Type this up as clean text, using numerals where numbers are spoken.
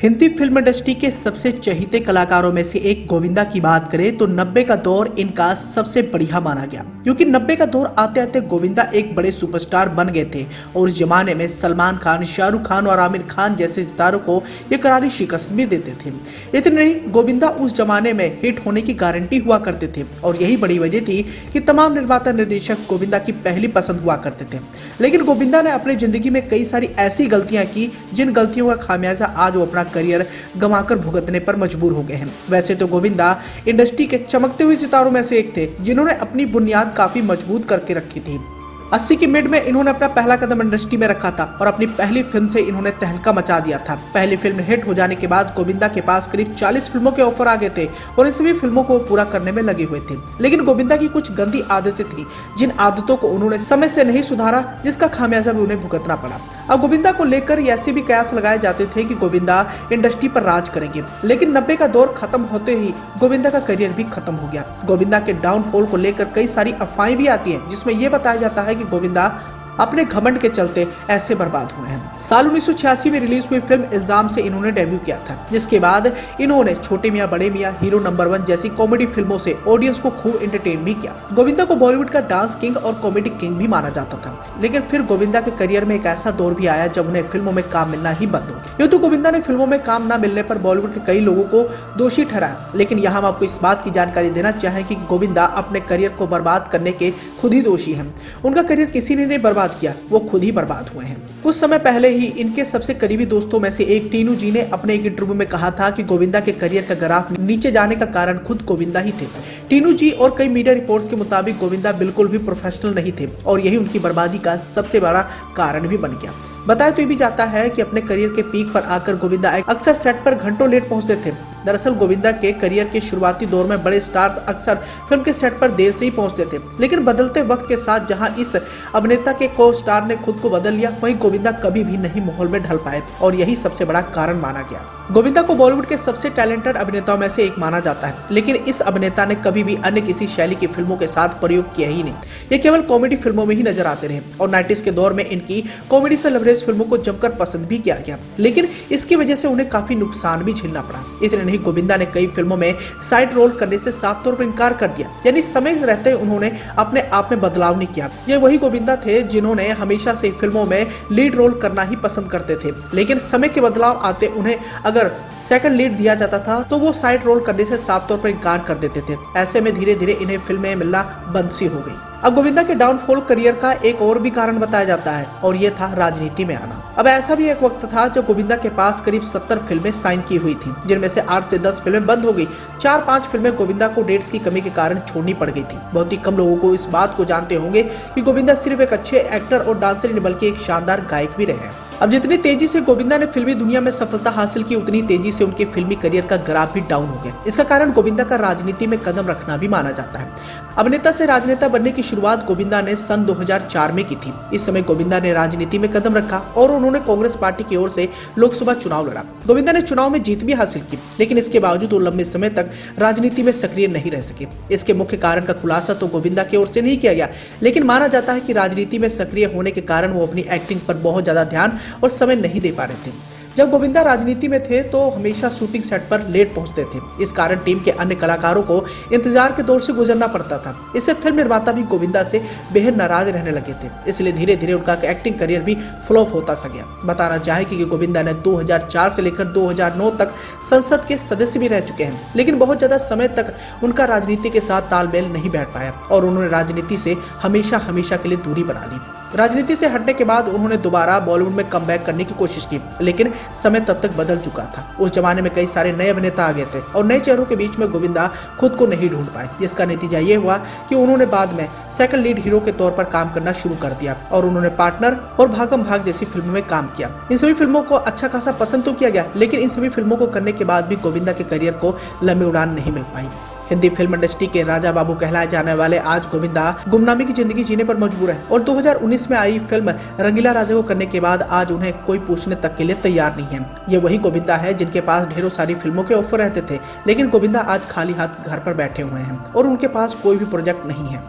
Hindi film industry के सबसे चहीते कलाकारों में से एक गोविंदा की बात करें तो 90 का दौर इनका सबसे बढ़िया माना गया, क्योंकि 90 का दौर आते आते गोविंदा एक बड़े सुपरस्टार बन गए थे और उस जमाने में सलमान खान, शाहरुख खान और आमिर खान जैसे सितारों को ये करारी शिकस्त भी देते थे। इतने नहीं, गोविंदा उस जमाने में हिट होने की गारंटी हुआ करते थे और यही बड़ी वजह थी कि तमाम निर्माता निर्देशक गोविंदा की पहली पसंद हुआ करते थे। लेकिन गोविंदा ने अपनी जिंदगी में कई सारी ऐसी गलतियां की जिन गलतियों का खामियाजा आज वो अपना करियर गंवाकर भुगतने पर मजबूर हो गए हैं। वैसे तो गोविंदा इंडस्ट्री के चमकते हुए सितारों में से एक थे जिन्होंने अपनी बुनियाद काफी मजबूत करके रखी थी। 80 की मिड में इन्होंने अपना पहला कदम इंडस्ट्री में रखा था और अपनी पहली फिल्म से इन्होंने तहलका मचा दिया था। पहली फिल्म हिट हो जाने के बाद गोविंदा के पास करीब 40 फिल्मों के ऑफर आ गए थे और इन सभी फिल्मों को पूरा करने में लगे हुए थे। लेकिन गोविंदा की कुछ गंदी आदतें थी जिन आदतों को उन्होंने समय से नहीं सुधारा, जिसका खामियाजा भी उन्हें भुगतना पड़ा। अब गोविंदा को लेकर ऐसे भी कयास लगाए जाते थे कि गोविंदा इंडस्ट्री पर राज करेंगे, लेकिन 90 का दौर खत्म होते ही गोविंदा का करियर भी खत्म हो गया। गोविंदा के डाउनफॉल को लेकर कई सारी अफवाहें भी आती हैं जिसमें यह बताया जाता है कि गोविंदा अपने घमंड के चलते ऐसे बर्बाद हुए हैं। साल 1986 में रिलीज हुई फिल्म इल्जाम से इन्होंने डेब्यू किया था, जिसके बाद इन्होंने छोटे मियां बड़े मियां, हीरो नंबर 1 जैसी कॉमेडी फिल्मों से ऑडियंस को खूब एंटरटेन भी किया। गोविंदा को बॉलीवुड का डांस किंग और कॉमेडी किंग भी माना जाता था। लेकिन फिर गोविंदा के करियर में एक ऐसा दौर भी आया जब उन्हें फिल्मों में काम मिलना ही बंद हो गया। यूं तो गोविंदा ने फिल्मों में काम न मिलने पर बॉलीवुड के कई लोगों को दोषी ठहराया, लेकिन यहाँ हम आपको इस बात की जानकारी देना चाहें कि गोविंदा अपने करियर को बर्बाद करने के खुद ही दोषी हैं। उनका करियर किसी ने नहीं बर्बाद किया, वो खुद ही बर्बाद हुए हैं। कुछ समय पहले ही इनके सबसे करीबी दोस्तों में से एक टीनू जी ने अपने एक इंटरव्यू में कहा था कि गोविंदा के करियर का ग्राफ नीचे जाने का कारण खुद गोविंदा ही थे। टीनू जी और कई मीडिया रिपोर्ट्स के मुताबिक गोविंदा बिल्कुल भी प्रोफेशनल नहीं थे और यही उनकी बर्बादी का सबसे बड़ा कारण भी बन गया। बताया तो ये भी जाता है कि अपने करियर के पीक पर आकर गोविंदा अक्सर सेट पर घंटों लेट पहुंचते थे। दरअसल गोविंदा के करियर के शुरुआती दौर में बड़े स्टार्स अक्सर फिल्म के सेट पर देर से ही पहुंचते थे, लेकिन बदलते वक्त के साथ जहां इस अभिनेता के को स्टार ने खुद को बदल लिया, वहीं गोविंदा कभी भी नहीं माहौल में ढल पाए और यही सबसे बड़ा कारण माना गया। गोविंदा को बॉलीवुड के सबसे टैलेंटेड अभिनेताओं में से एक माना जाता है, लेकिन इस अभिनेता ने कभी भी अन्य किसी शैली की फिल्मों के साथ प्रयोग किया ही नहीं। ये केवल कॉमेडी फिल्मों में ही नजर आते रहे और 90s के दौर में इनकी कॉमेडी से लवरेज फिल्मों को जमकर पसंद भी किया गया, लेकिन इसकी वजह से उन्हें काफी नुकसान भी झेलना पड़ा। इतने नहीं, गोविंदा ने कई फिल्मों में साइड रोल करने से साफ तौर पर इनकार कर दिया, यानी समय रहते उन्होंने अपने आप में बदलाव नहीं किया। ये वही गोविंदा थे जिन्होंने हमेशा से फिल्मों में लीड रोल करना ही पसंद करते थे, लेकिन समय के बदलाव आते उन्हें अगर सेकंड लीड दिया जाता था तो वो साइड रोल करने से साफ तौर पर इनकार कर देते थे। ऐसे में धीरे धीरे इन्हें फिल्में मिलना बंद सी हो गई। अब गोविंदा के डाउनफॉल करियर का एक और भी कारण बताया जाता है और ये था राजनीति में आना। अब ऐसा भी एक वक्त था जब गोविंदा के पास करीब 70 फिल्में साइन की हुई थी, जिनमें से 8 से 10 फिल्में बंद हो गई। 4-5 फिल्में गोविंदा को डेट्स की कमी के कारण छोड़नी पड़ गई थी। बहुत ही कम लोगों को इस बात को जानते होंगे कि गोविंदा सिर्फ एक अच्छे एक्टर और डांसर नहीं बल्कि एक शानदार गायक भी रहे हैं। अब जितनी तेजी से गोविंदा ने फिल्मी दुनिया में सफलता हासिल की, उतनी तेजी से उनके फिल्मी करियर का ग्राफ भी डाउन हो गया। इसका कारण गोविंदा का राजनीति में कदम रखना भी माना जाता है। अभिनेता से राजनेता बनने की शुरुआत गोविंदा ने सन 2004 में की थी। इस समय गोविंदा ने राजनीति में कदम रखा और उन्होंने कांग्रेस पार्टी की ओर से लोकसभा चुनाव लड़ा। गोविंदा ने चुनाव में जीत भी हासिल की, लेकिन इसके बावजूद वो लंबे समय तक राजनीति में सक्रिय नहीं रह सके। इसके मुख्य कारण का खुलासा तो गोविंदा की ओर से नहीं किया गया, लेकिन माना जाता है कि राजनीति में सक्रिय होने के कारण वो अपनी एक्टिंग पर बहुत ज्यादा ध्यान और समय नहीं दे पा रहे थे। जब गोविंदा राजनीति में थे तो हमेशा शूटिंग सेट पर लेट पहुंचते थे। इस कारण टीम के अन्य कलाकारों को इंतजार के दौर से गुजरना पड़ता था। इससे फिल्म निर्माता भी गोविंदा से बेहद नाराज रहने लगे थे, इसलिए धीरे धीरे उनका एक्टिंग करियर भी फ्लॉप होता सा गया। बताना चाहे कि गोविंदा ने 2004 से लेकर 2009 तक संसद के सदस्य भी रह चुके हैं, लेकिन बहुत ज्यादा समय तक उनका राजनीति के साथ तालमेल नहीं बैठ पाया और उन्होंने राजनीति से हमेशा के लिए दूरी बना ली। राजनीति से हटने के बाद उन्होंने दोबारा बॉलीवुड में कमबैक करने की कोशिश की, लेकिन समय तब तक बदल चुका था। उस जमाने में कई सारे नए अभिनेता आ गए थे और नए चेहरों के बीच में गोविंदा खुद को नहीं ढूंढ पाए, जिसका नतीजा ये हुआ कि उन्होंने बाद में सेकंड लीड हीरो के तौर पर काम करना शुरू कर दिया और उन्होंने पार्टनर और भागम भाग जैसी फिल्मों में काम किया। इन सभी फिल्मों को अच्छा खासा पसंद तो किया गया, लेकिन इन सभी फिल्मों को करने के बाद भी गोविंदा के करियर को लंबी उड़ान नहीं मिल पाई। हिंदी फिल्म इंडस्ट्री के राजा बाबू कहलाए जाने वाले आज गोविंदा गुमनामी की जिंदगी जीने पर मजबूर है और 2019 में आई फिल्म रंगीला राजा को करने के बाद आज उन्हें कोई पूछने तक के लिए तैयार नहीं है। ये वही गोविंदा है जिनके पास ढेरों सारी फिल्मों के ऑफर रहते थे, लेकिन गोविंदा आज खाली हाथ घर पर बैठे हुए हैं और उनके पास कोई भी प्रोजेक्ट नहीं है।